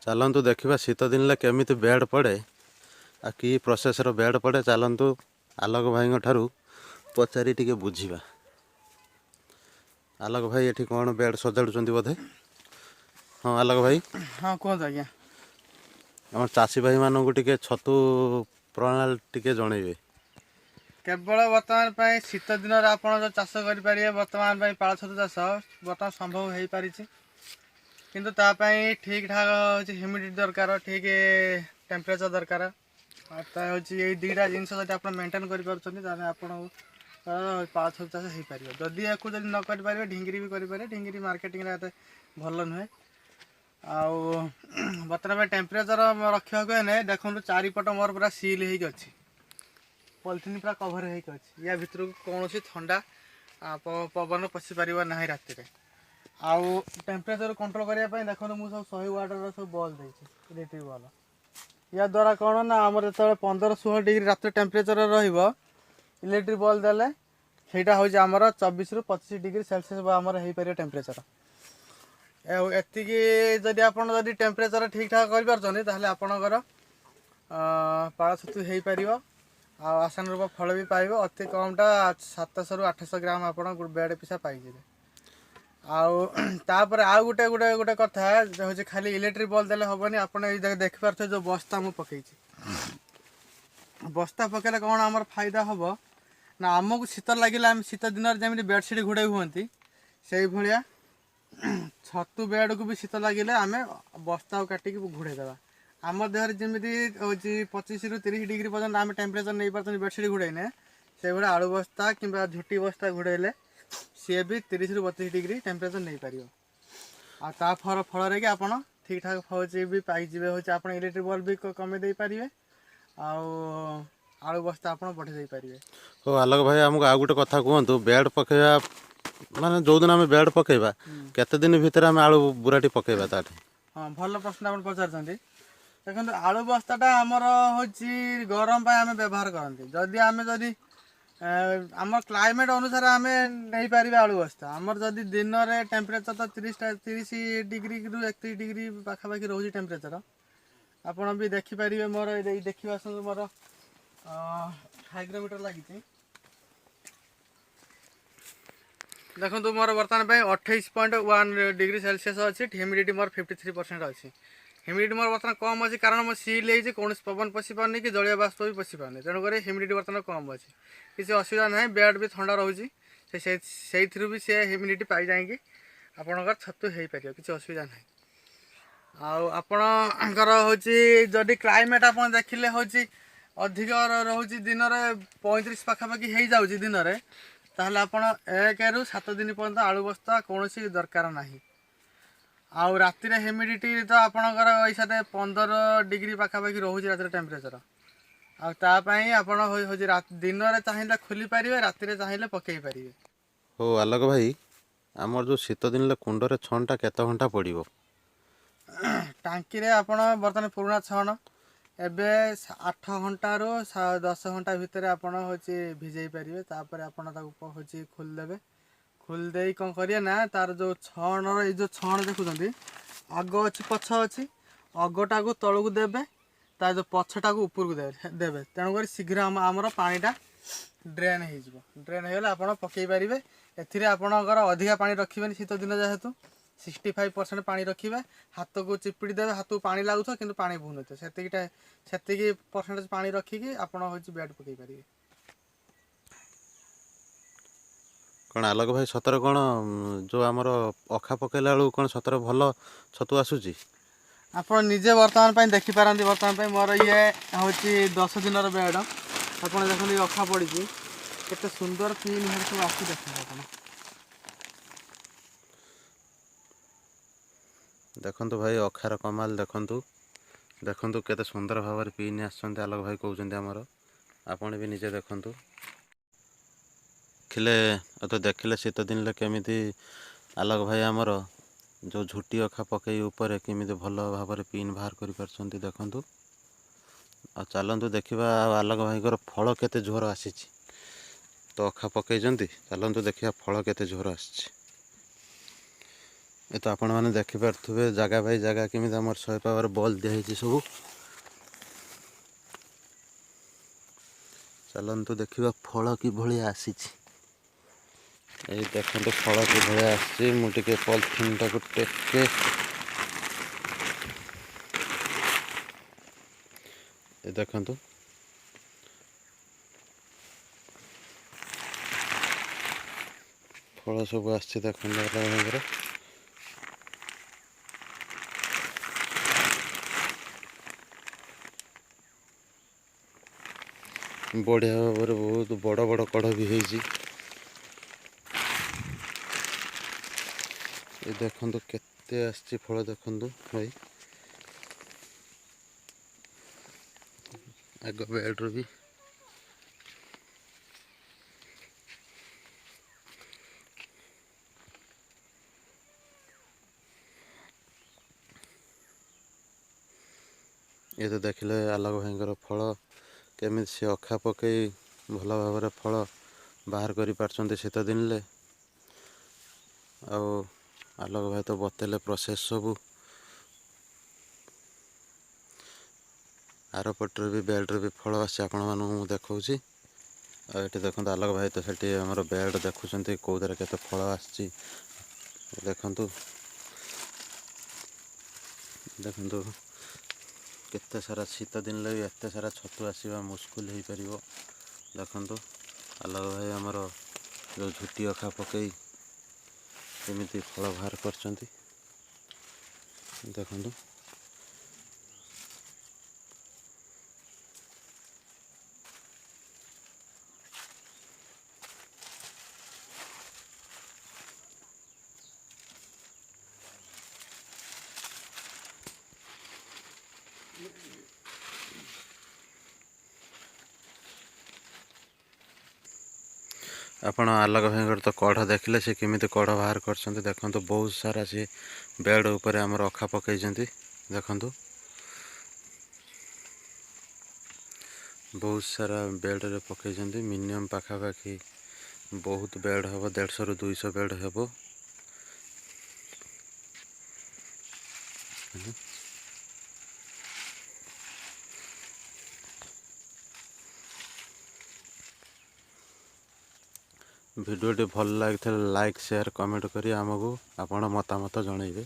चलतु देखा शीत दिन केमी बेड पड़े आ कि प्रोसेस बेड पड़े चलतु आलोक भाई ठारू पचारि टिके बुझा। आलोक भाई ये कौन बेड सजाड़ुं बोधे? हाँ आलोक भाई। हाँ कहते आज्ञा। आम चाषी भाई मानू टे छतु प्रणाली टिके जनइबे। केवल बर्तमान शीत दिन आप जो चाष करेंगे बर्तमान पाଳ छतु चाष बर्तमान संभव हो पारि किंतु तापाई ठीक ठाक हूँ ह्यूमिडिटी दरकार ठीक टेम्परेचर दरकार हूँ ये दुईटा जिनस आप मेंटेन कर पाळ छतु चाष हो पार जदि या न करेंगे ढिंगरी भी करेंगे ढिंगरी मार्केटिंग भल नुहे आउ बर्तमान टेम्परेचर रखा देखो चारिपट मोर पूरा सील हो पॉलिथिन पूरा कभर हो या भितर कौन ठंडा पवन पशि पार ना राति आउ टेम्परेचर कंट्रोल करने देखो मुझे सब 100 वाटर सब बल्ब देती इलेक्ट्रिक बल्ब या द्वारा कौन ना आम जो 15-16 डिग्री रात टेम्परेचर इलेक्ट्रिक बल्ब देले ସେଇଟା हूँ आमर 24 ରୁ 25 डिग्री सेल्सियस आमर हो पार टेम्परेचर एतिकी जदि आप टेम्परेचर ठीक ठाक कर आपणकर पाळ छतु हो पार आसान रूप फल भी पाइब अति कमटा 700 ରୁ 800 ग्राम आप बेड पिछा पाइबे। आउपर आउ गोटे गोटे गोटे कथा हूँ खाली इलेक्ट्रिक बल्ब देले हेनी आप देखिपे जो बस्ता मुझे पकई बस्ता पकड़े कौन आमर फायदा हम ना आमको शीत लगे आम शीत दिन जमी बेडसीट घोड़े हूँ से भाया छतु बेड को भी शीत लगे आम बस्ता काटिक घोड़ेदेवा आम देहर जमी हूँ 25 ରୁ 30 डिग्री पर्यटन आम टेम्परेचर नहीं पार्टी बेडसीट घोड़े से भाया आलू बस्ता कि झुटी बस्ता घोड़े सी भी 30 ରୁ 32 डिग्री टेम्परेचर नहीं पार आ फल कि आप ठीक ठाक फौज भी पाइबे हूँ आप इलेक्ट्रिक बल्ब भी कमे दे पारे आलू बस्ता आप बढ़े दे पारे। हो आलोक भाई आमको आउ गोटे कथा कहतु बेड पकेवा माने जो दिन आम बेड पकेवा केते दिन भितर आम आलू बुराटी पकेवा ताटे? हाँ भल प्रश्न आप पचार देखो आलू बस्ताटा आमर हूँ गरम आम व्यवहार करते जदि आम जदि आम क्लाइमेट अनुसार आम नहीं पारे आलू बस्ता आमर जदि दिन में टेम्परेचर तो 30 डिग्री ରୁ 31 डिग्री पाखापाखि रोज टेम्परेचर आपड़ भी देखिपारे मोर देखिए मोर हाइग्रोमीटर लगी देखो मोर बर्तमान 28.1 डिग्री सेल्सियस अच्छी ह्यूमिडिटी मोर 53% अच्छी ह्यूमिडिटी मोर बर्तमान कम अच्छी कारण मो सील है कौन पवन पशि पारनी कि जलीय बाष्प भी पशि पारनी तेणुक ह्यूमिडिटी बर्तमान कम अच्छी किसी असुविधा ना बेड भी ठंडा रोचे से भी सी ह्यूमिडिटी पाई जाएंगे आपणकर छतु हो पार किसी असुविधा ना आपणकर हूँ जदि क्लाइमेट आप देखिले हूँ अधिक रोचे दिन में 35 पाखापाखि हो जाऊँगी दिन में ताहले आपण 1 ରୁ 7 दिन पर्यंत आलू बस्ता कौन दरकार ना आउ राति ह्यूमिडिटी तो आपणकर ऐसा 15 डिग्री पाखापाखि रोचे राति टेम्परेचर आपाई आप दिन में चाहिए खोली पारे राति चाहिए पकई पारे। हो आलोक भाई आमर जो शीत दिन कुंडरे छणटा केते घंटा पड़ो? टांकी आप बर्तमान पुराणा छण एबे 8 घंटा ରୁ 10 घंटा भितर आप भिजई पारे तापर आप खोलदेवे खोलदे कौन करिए ना तार जो छण जो छण देखुं आग अच्छी पछ अच्छी अगटा को तलू को देवे तार जो पछटा को ऊपर को देवे तेणुक शीघ्र आमर पानीटा ड्रेन हो ड्रेन हो आप पकई पारे एपणकर अधिका पानी रखिए शीत दिन जेहेतु 65% पानी रखिए हाथ को चिपिड़ी देवे हाथ को पानी लगुथ कि पानी बुन से परसेंटेज पानी रखिकी आप बेड पकई पारे। कौन आलोक भाई सतर कौन जो आमर अखा पकेला बेलू कौन सतर भल छतु आसूची? आप निजे बर्तमान देखिपारती बर्तमान मोर ये हूँ 10 दिन बेड आप देखते अखा पड़ी केते सुंदर पिन हेर सब आसी देख देखंतु भाई अखार कमाल देखंतु देखंतु केते सुंदर भाव में पिन आसछन्ते आलोक भाई कहउछन्ते आमर आपण भी निजे देखंतु खिले तो देखिले शीत दिन केमिति आलोक भाई आमर जो झुटी अखा पकई ऊपर केमिति भल भाव में पिन बाहर कर पारछन्ते देखंतु आ चलतु देखा आलोक भाई फल केते झोर आसी तो अखा पकई चलतु देखा फल केते झोर आसी ये तो आपण मैंने देखिपे जगह बाई जगह केमी आम 100 पावर बल्ब दिखाई सब। चलतु देखा फल कि आसी देखते फल कि आसी मुझे पॉलिथिन टाक टेके देखु फल सब आसी देखते बढ़िया भाव बहुत बड़ बड़ कढ़ भी होती। ये देखो केते आसी फल देखु भाई आग बेड्रु भी ये तो देखिले आलोक भाई फल केमी सी अखा पकई भल भाव फल बाहर कर पार्छन्ति शीत दिन ले। आलोक भाई तो बतेले प्रोसेस सबू आर पटर भी बेड्रे भी फल आसी आपण मानू देखा। ये देखो आलोक भाई तो सेठी आमर बेड देखुं कौदे केते फल आसी देखु देखु केते सारा शीत दिन लगे एत सारा छतु आसवा मुस्किल हो पार। देखु आलोक भाई आमर जो झुटी अखा पकई केमी फल बाहर कर देखु। आपण आलोक भाई तो कढ़ देखिले से केमी कढ़ बाहर कर देखु बहुत सारा सी बेड उपर आमर अखा पकई देखु बहुत सारा बेड रे पकई मिनिमम पाखापाखि बहुत बेड हम 150 ରୁ 200 बेड हम। भिडियोटी भल लगी लाइक शेयर कमेंट करी आमको आपण मतामत जनइबे।